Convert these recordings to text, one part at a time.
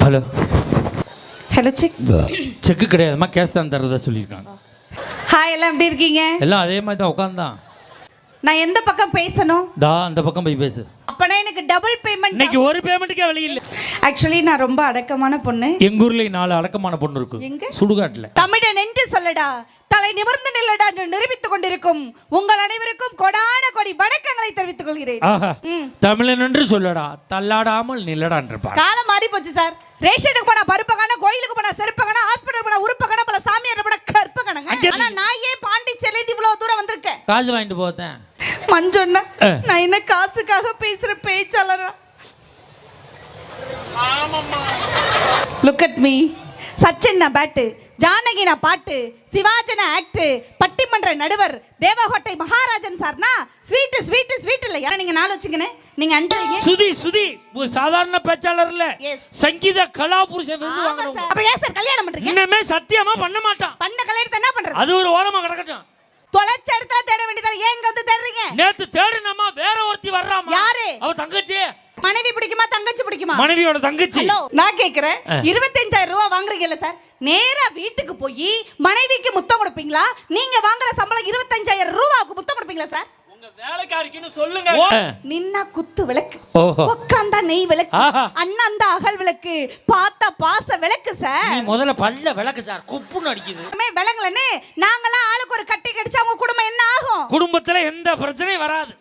Hello hello செக்கு கிடையாதுமா, cash தான் தரதா சொல்லியிருக்காங்க. ஹாய், எல்லாம் எப்படி இருக்கீங்க? எல்லாம் அதே மாதிரி தான் உட்காந்தான். நான் எந்த பக்கம் பேசணும்? அந்த பக்கம் போய் பேசு. அப்பனா எனக்கு டபுள் பேமெண்ட். இன்னைக்கு ஒரு பேமெண்ட்டுக்கே வழி இல்லை. ஆக்சுவலி நான் ரொம்ப அடக்கமான பொண்ணு. எங்க ஊர்ல 4 அடக்கமான பொண்ணு இருக்கு. எங்க? சுடுகாட்டுல. தமிழன் என்று சொல்லடா, தலை நிமிர்ந்து நில்லடா என்று நிரூபித்துக் கொண்டிருக்கும் உங்கள் அனைவருக்கும் கொடான கொடி வணக்கங்களை தெரிவித்துக் கொள்கிறேன். ஆஹா, தமிழன் என்று சொல்லடா, தள்ளாடாமல் நில்லடான்றப்பா. காலம் மாறி போச்சு சார். ரேஷனுக்கு போனா பருப்பகான, கோயிலுக்கு போனா செருப்பகான, ஹாஸ்பிடல் போனா உருப்பகான, பல சாமியார் போனா கற்பகானங்க. ஆனா நான் ஏன் பாண்டிச்சேரியில இவ்வளவு தூரம் வந்திருக்கேன்? காசு வாங்கிட்டு போதேன். மஞ்சொன்னா நான் என்ன காசுக்காக பேசுற பேச்சாளரா? Look at me. Sachin bat, ஜானகினா பாட்டு, சிவாஜன ஆக்ட், பட்டிமன்ற நடுவர், தேவகோட்டை மகாராஜன் சார்னா ஸ்வீட் ஸ்வீட் ஸ்வீட் இல்ல. யாரா நீங்க 4 வச்சுக்கனே, நீங்க 5 வைங்க. சுதி ஒரு சாதாரண பேச்சாளர் இல்ல, சங்கீத கலா புருஷன் விருது வாங்குறவங்க. அப்ப ஏன் சார் கல்யாணம் பண்றீங்க? இன்னமே சத்தியமா பண்ண மாட்டான். பண்ண கல்யாணத்தை என்ன பண்றது? அது ஒரு ஓரமா கிடக்கட்டும். தொலைச்ச இடத்துல தேட வேண்டியதால ஏன் இங்க வந்து தேடுறீங்க? நேத்து தேடுனமா வேற ஒருத்தி வர்றாமா. யாரு? அவ தங்கச்சி. மனைவி பிடிக்குமா தங்கச்சி பிடிக்குமா? மனைவியோட தங்கச்சி. ஹலோ, நான் கேக்குறேன், 25,000 ரூபாய் வாங்குறீங்கல்ல சார், நேரா வீட்டுக்கு போய் மனைவிக்கு முத்தம் கொடுப்பீங்களா? நீங்க வாங்குற சம்பளம் 25,000 ரூபாய்க்கு முத்தம் கொடுப்பீங்களா சார்? உங்க வேலைக்காரிக்குன்னு சொல்லுங்க. நின்னா குத்து விளக்கு, உட்கார்ந்தா நெய் விளக்கு, அண்ணாந்தா அகல் விளக்கு, பார்த்தா பாச விளக்கு சார். நீ முதல்ல பல்ல விளக்கு சார், குப்புன்னு அடிக்குது. விளங்கலன்னு நாங்களாம் ஆளுக்கு ஒரு கட்டி கடிச்சா உங்க குடும்பம் என்ன ஆகும்? குடும்பத்துல எந்த பிரச்சனையும் வராது.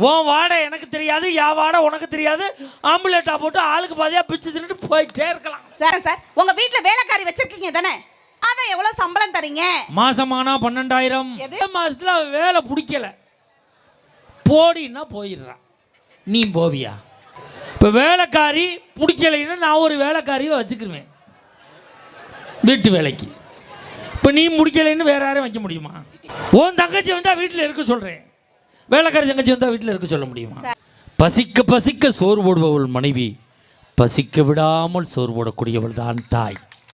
உன் வாடை எனக்கு தெரியாது, யா வாடை உனக்கு தெரியாது. ஆம்புலேட்டா போட்டு ஆளுக்கு பாதியா பிச்சு தின்னுட்டு போயிட்டே இருக்கலாம். சார் உங்க வீட்டுல வேலைக்காரி வச்சிருக்கீங்க தானே? அதான் எவ்வளவு சம்பளம் தரீங்க? மாசமானா 12,000. மாசத்துல வேலை பிடிக்கல போடின்னா போயிடுறான். நீ போவியா? இப்போ வேலைக்காரி பிடிக்கலைன்னா நான் ஒரு வேலைக்காரியை வச்சுக்கிருவேன் வீட்டு வேலைக்கு. இப்போ நீ முடிக்கலைன்னு வேற யாரையும் வைக்க முடியுமா? உன் தங்கச்சி வந்தா வீட்டில் இருக்க சொல்கிறேன், வேலைக்காரி தங்கச்சி வந்தா வீட்டில் இருக்க சொல்ல முடியுமா? பசிக்க பசிக்க சோறு போடுபவள் மனைவி, பசிக்க விடாமல் சோறு போடக்கூடியவள் தான் தாய்.